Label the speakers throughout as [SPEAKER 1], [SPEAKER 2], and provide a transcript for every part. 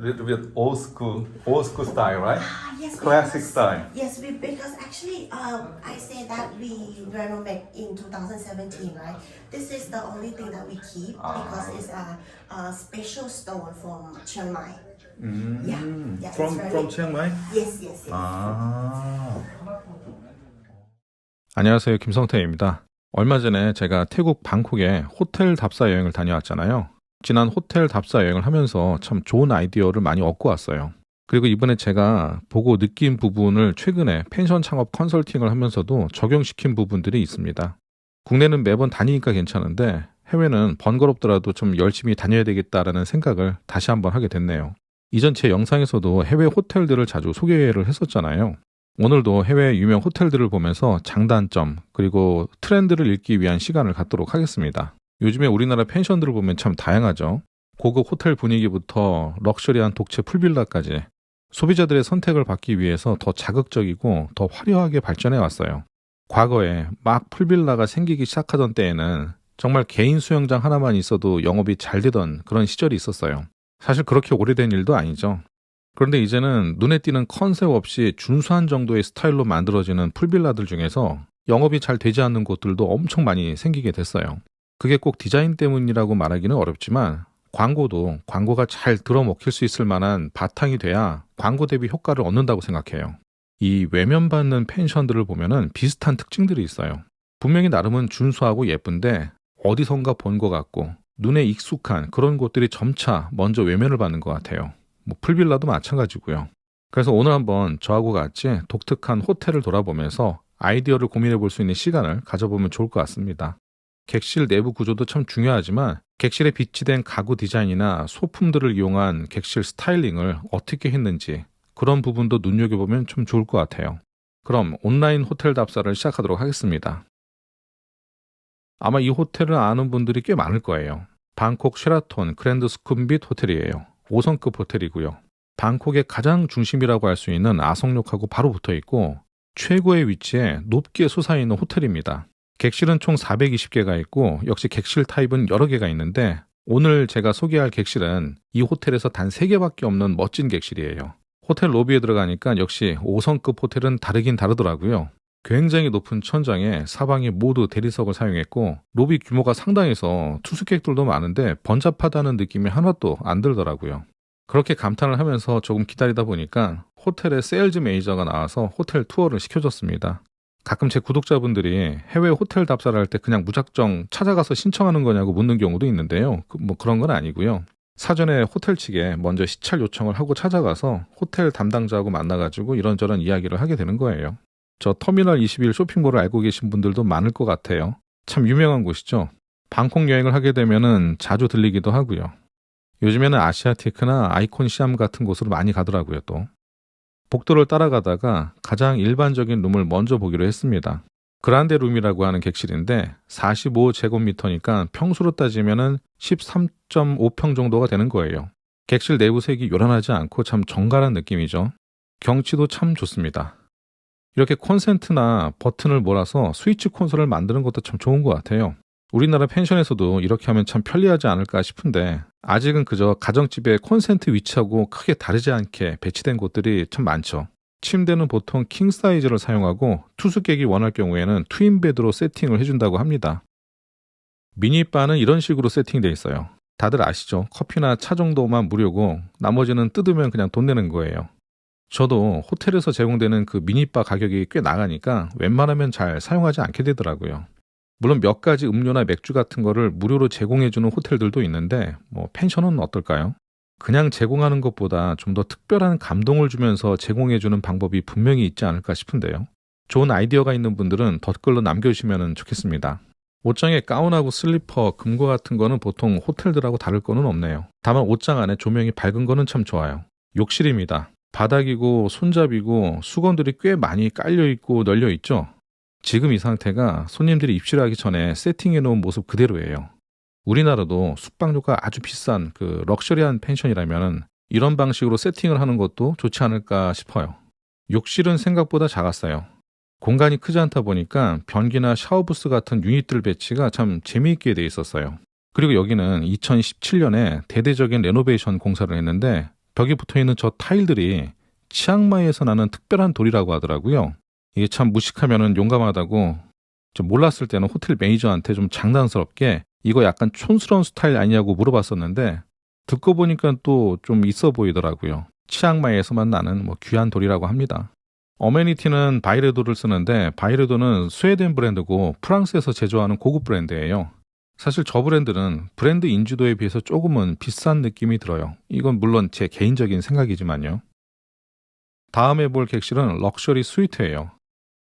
[SPEAKER 1] little bit old school style, right?
[SPEAKER 2] Yes,
[SPEAKER 1] Classic
[SPEAKER 2] because,
[SPEAKER 1] style.
[SPEAKER 2] Yes, because actually, I say that we renovate in 2017, right? This is the only thing that we keep because it's a special stone from Chiang Mai. Yeah, yeah.
[SPEAKER 1] From
[SPEAKER 2] it's very,
[SPEAKER 1] from Chiang Mai.
[SPEAKER 2] Yes, yes, yes.
[SPEAKER 3] 안녕하세요. 김성태입니다. 얼마 전에 제가 태국 방콕에 호텔 답사 여행을 다녀왔잖아요. 지난 호텔 답사 여행을 하면서 참 좋은 아이디어를 많이 얻고 왔어요. 그리고 이번에 제가 보고 느낀 부분을 최근에 펜션 창업 컨설팅을 하면서도 적용시킨 부분들이 있습니다. 국내는 매번 다니니까 괜찮은데 해외는 번거롭더라도 좀 열심히 다녀야 되겠다라는 생각을 다시 한번 하게 됐네요. 이전 제 영상에서도 해외 호텔들을 자주 소개를 했었잖아요. 오늘도 해외 유명 호텔들을 보면서 장단점 그리고 트렌드를 읽기 위한 시간을 갖도록 하겠습니다. 요즘에 우리나라 펜션들을 보면 참 다양하죠. 고급 호텔 분위기부터 럭셔리한 독채 풀빌라까지 소비자들의 선택을 받기 위해서 더 자극적이고 더 화려하게 발전해 왔어요. 과거에 막 풀빌라가 생기기 시작하던 때에는 정말 개인 수영장 하나만 있어도 영업이 잘 되던 그런 시절이 있었어요. 사실 그렇게 오래된 일도 아니죠. 그런데 이제는 눈에 띄는 컨셉 없이 준수한 정도의 스타일로 만들어지는 풀빌라들 중에서 영업이 잘 되지 않는 곳들도 엄청 많이 생기게 됐어요. 그게 꼭 디자인 때문이라고 말하기는 어렵지만 광고도 광고가 잘 들어먹힐 수 있을 만한 바탕이 돼야 광고 대비 효과를 얻는다고 생각해요. 이 외면받는 펜션들을 보면은 비슷한 특징들이 있어요. 분명히 나름은 준수하고 예쁜데 어디선가 본 것 같고 눈에 익숙한 그런 곳들이 점차 먼저 외면을 받는 것 같아요. 풀빌라도 마찬가지고요. 그래서 오늘 한번 저하고 같이 독특한 호텔을 돌아보면서 아이디어를 고민해 볼 수 있는 시간을 가져보면 좋을 것 같습니다. 객실 내부 구조도 참 중요하지만 객실에 비치된 가구 디자인이나 소품들을 이용한 객실 스타일링을 어떻게 했는지 그런 부분도 눈여겨보면 좀 좋을 것 같아요. 그럼 온라인 호텔 답사를 시작하도록 하겠습니다. 아마 이 호텔을 아는 분들이 꽤 많을 거예요. 방콕 쉐라톤 그랜드 스쿰빗 호텔이에요. 5성급 호텔이고요. 방콕의 가장 중심이라고 할 수 있는 아성역하고 바로 붙어 있고 최고의 위치에 높게 솟아있는 호텔입니다. 객실은 총 420개가 있고 역시 객실 타입은 여러 개가 있는데 오늘 제가 소개할 객실은 이 호텔에서 단 3개밖에 없는 멋진 객실이에요. 호텔 로비에 들어가니까 역시 5성급 호텔은 다르긴 다르더라고요. 굉장히 높은 천장에 사방이 모두 대리석을 사용했고 로비 규모가 상당해서 투숙객들도 많은데 번잡하다는 느낌이 하나도 안 들더라고요. 그렇게 감탄을 하면서 조금 기다리다 보니까 호텔의 세일즈 매니저가 나와서 호텔 투어를 시켜줬습니다. 가끔 제 구독자분들이 해외 호텔 답사를 할 때 그냥 무작정 찾아가서 신청하는 거냐고 묻는 경우도 있는데요. 그런 건 아니고요. 사전에 호텔 측에 먼저 시찰 요청을 하고 찾아가서 호텔 담당자하고 만나가지고 이런저런 이야기를 하게 되는 거예요. 저 터미널 21 쇼핑몰을 알고 계신 분들도 많을 것 같아요. 참 유명한 곳이죠. 방콕 여행을 하게 되면은 자주 들리기도 하고요. 요즘에는 아시아티크나 아이콘 시암 같은 곳으로 많이 가더라고요 또. 복도를 따라가다가 가장 일반적인 룸을 먼저 보기로 했습니다. 그란데 룸이라고 하는 객실인데 45제곱미터니까 평수로 따지면은 13.5평 정도가 되는 거예요. 객실 내부 색이 요란하지 않고 참 정갈한 느낌이죠. 경치도 참 좋습니다. 이렇게 콘센트나 버튼을 몰아서 스위치 콘솔을 만드는 것도 참 좋은 것 같아요. 우리나라 펜션에서도 이렇게 하면 참 편리하지 않을까 싶은데 아직은 그저 가정집의 콘센트 위치하고 크게 다르지 않게 배치된 곳들이 참 많죠. 침대는 보통 킹 사이즈를 사용하고 투숙객이 원할 경우에는 트윈베드로 세팅을 해준다고 합니다. 미니바는 이런 식으로 세팅되어 있어요. 다들 아시죠? 커피나 차 정도만 무료고 나머지는 뜯으면 그냥 돈 내는 거예요. 저도 호텔에서 제공되는 그 미니바 가격이 꽤 나가니까 웬만하면 잘 사용하지 않게 되더라고요. 물론 몇 가지 음료나 맥주 같은 거를 무료로 제공해주는 호텔들도 있는데 펜션은 어떨까요? 그냥 제공하는 것보다 좀 더 특별한 감동을 주면서 제공해주는 방법이 분명히 있지 않을까 싶은데요. 좋은 아이디어가 있는 분들은 댓글로 남겨주시면 좋겠습니다. 옷장에 가운하고 슬리퍼, 금고 같은 거는 보통 호텔들하고 다를 거는 없네요. 다만 옷장 안에 조명이 밝은 거는 참 좋아요. 욕실입니다. 바닥이고 손잡이고 수건들이 꽤 많이 깔려있고 널려있죠. 지금 이 상태가 손님들이 입실하기 전에 세팅해 놓은 모습 그대로예요. 우리나라도 숙박료가 아주 비싼 그 럭셔리한 펜션이라면 이런 방식으로 세팅을 하는 것도 좋지 않을까 싶어요. 욕실은 생각보다 작았어요. 공간이 크지 않다 보니까 변기나 샤워부스 같은 유닛들 배치가 참 재미있게 돼 있었어요. 그리고 여기는 2017년에 대대적인 레노베이션 공사를 했는데 벽에 붙어있는 저 타일들이 치앙마이에서 나는 특별한 돌이라고 하더라고요. 이게 참 무식하면은 용감하다고 저 몰랐을 때는 호텔 매니저한테 좀 장난스럽게 이거 약간 촌스러운 스타일 아니냐고 물어봤었는데 듣고 보니까 또 좀 있어 보이더라고요. 치앙마이에서만 나는 뭐 귀한 돌이라고 합니다. 어메니티는 바이레도를 쓰는데 바이레도는 스웨덴 브랜드고 프랑스에서 제조하는 고급 브랜드예요. 사실 저 브랜드는 브랜드 인지도에 비해서 조금은 비싼 느낌이 들어요. 이건 물론 제 개인적인 생각이지만요. 다음에 볼 객실은 럭셔리 스위트예요.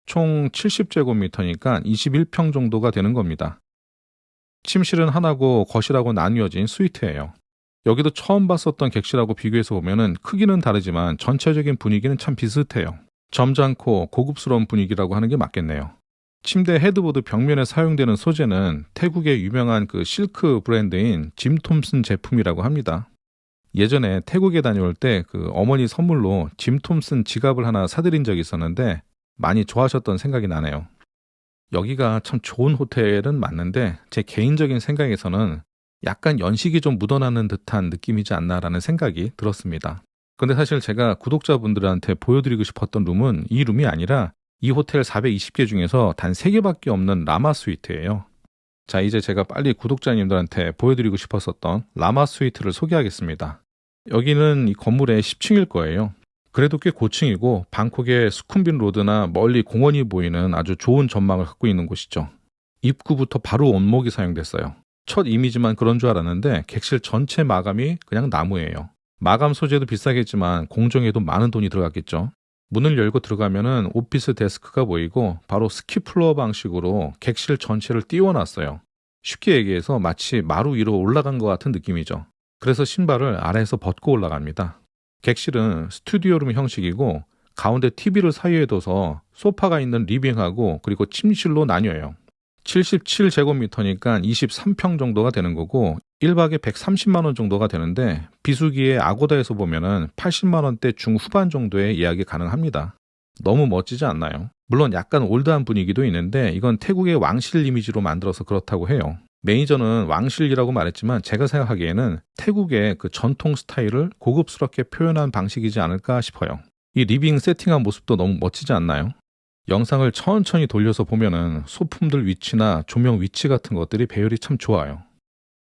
[SPEAKER 3] 총 70제곱미터니까 21평 정도가 되는 겁니다. 침실은 하나고 거실하고 나뉘어진 스위트예요. 여기도 처음 봤었던 객실하고 비교해서 보면은 크기는 다르지만 전체적인 분위기는 참 비슷해요. 점잖고 고급스러운 분위기라고 하는 게 맞겠네요. 침대 헤드보드 벽면에 사용되는 소재는 태국의 유명한 그 실크 브랜드인 짐 톰슨 제품이라고 합니다. 예전에 태국에 다녀올 때 그 어머니 선물로 짐 톰슨 지갑을 하나 사드린 적이 있었는데 많이 좋아하셨던 생각이 나네요. 여기가 참 좋은 호텔은 맞는데 제 개인적인 생각에서는 약간 연식이 좀 묻어나는 듯한 느낌이지 않나라는 생각이 들었습니다. 근데 사실 제가 구독자분들한테 보여드리고 싶었던 룸은 이 룸이 아니라 이 호텔 420개 중에서 단 3개밖에 없는 라마 스위트예요. 자, 이제 제가 빨리 구독자님들한테 보여드리고 싶었었던 라마 스위트를 소개하겠습니다. 여기는 이 건물의 10층일 거예요. 그래도 꽤 고층이고 방콕의 수쿰빈 로드나 멀리 공원이 보이는 아주 좋은 전망을 갖고 있는 곳이죠. 입구부터 바로 원목이 사용됐어요. 첫 이미지만 그런 줄 알았는데 객실 전체 마감이 그냥 나무예요. 마감 소재도 비싸겠지만 공정에도 많은 돈이 들어갔겠죠. 문을 열고 들어가면은 오피스 데스크가 보이고 바로 스키 플로어 방식으로 객실 전체를 띄워놨어요. 쉽게 얘기해서 마치 마루 위로 올라간 것 같은 느낌이죠. 그래서 신발을 아래에서 벗고 올라갑니다. 객실은 스튜디오룸 형식이고 가운데 TV를 사이에 둬서 소파가 있는 리빙하고 그리고 침실로 나뉘어요. 77제곱미터니까 23평 정도가 되는 거고 1박에 130만 원 정도가 되는데 비수기의 아고다에서 보면은 80만 원대 중후반 정도의 예약이 가능합니다. 너무 멋지지 않나요? 물론 약간 올드한 분위기도 있는데 이건 태국의 왕실 이미지로 만들어서 그렇다고 해요. 매니저는 왕실이라고 말했지만 제가 생각하기에는 태국의 그 전통 스타일을 고급스럽게 표현한 방식이지 않을까 싶어요. 이 리빙 세팅한 모습도 너무 멋지지 않나요? 영상을 천천히 돌려서 보면은 소품들 위치나 조명 위치 같은 것들이 배열이 참 좋아요.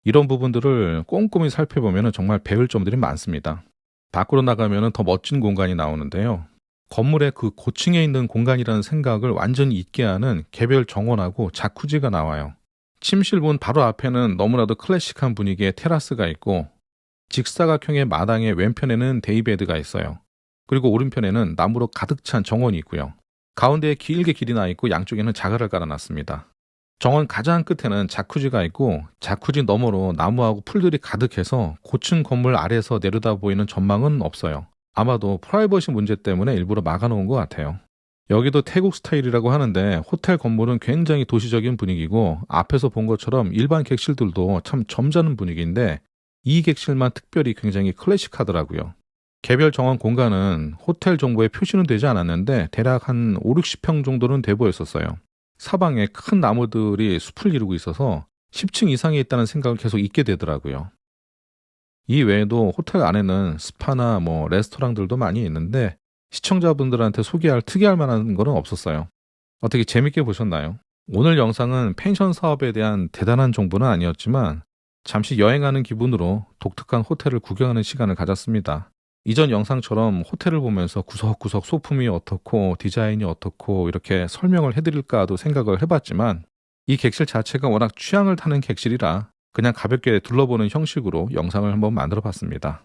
[SPEAKER 3] 이런 부분들을 꼼꼼히 살펴보면 정말 배울 점들이 많습니다. 밖으로 나가면 더 멋진 공간이 나오는데요. 건물의 그 고층에 있는 공간이라는 생각을 완전히 잊게 하는 개별 정원하고 자쿠지가 나와요. 침실 문 바로 앞에는 너무나도 클래식한 분위기의 테라스가 있고 직사각형의 마당의 왼편에는 데이베드가 있어요. 그리고 오른편에는 나무로 가득 찬 정원이 있고요. 가운데에 길게 길이 나 있고 양쪽에는 자갈을 깔아놨습니다. 정원 가장 끝에는 자쿠지가 있고 자쿠지 너머로 나무하고 풀들이 가득해서 고층 건물 아래에서 내려다 보이는 전망은 없어요. 아마도 프라이버시 문제 때문에 일부러 막아놓은 것 같아요. 여기도 태국 스타일이라고 하는데 호텔 건물은 굉장히 도시적인 분위기고 앞에서 본 것처럼 일반 객실들도 참 점잖은 분위기인데 이 객실만 특별히 굉장히 클래식하더라고요. 개별 정원 공간은 호텔 정보에 표시는 되지 않았는데 대략 한 5, 60평 정도는 돼 보였었어요. 사방에 큰 나무들이 숲을 이루고 있어서 10층 이상에 있다는 생각을 계속 잊게 되더라고요. 이 외에도 호텔 안에는 스파나 레스토랑들도 많이 있는데 시청자분들한테 소개할 특이할 만한 거는 없었어요. 어떻게 재밌게 보셨나요? 오늘 영상은 펜션 사업에 대한 대단한 정보는 아니었지만 잠시 여행하는 기분으로 독특한 호텔을 구경하는 시간을 가졌습니다. 이전 영상처럼 호텔을 보면서 구석구석 소품이 어떻고 디자인이 어떻고 이렇게 설명을 해드릴까도 생각을 해봤지만 이 객실 자체가 워낙 취향을 타는 객실이라 그냥 가볍게 둘러보는 형식으로 영상을 한번 만들어 봤습니다.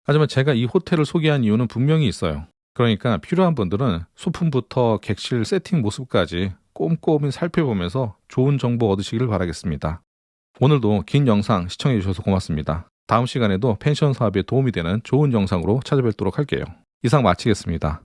[SPEAKER 3] 하지만 제가 이 호텔을 소개한 이유는 분명히 있어요. 그러니까 필요한 분들은 소품부터 객실 세팅 모습까지 꼼꼼히 살펴보면서 좋은 정보 얻으시길 바라겠습니다. 오늘도 긴 영상 시청해 주셔서 고맙습니다. 다음 시간에도 펜션 사업에 도움이 되는 좋은 영상으로 찾아뵙도록 할게요. 이상 마치겠습니다.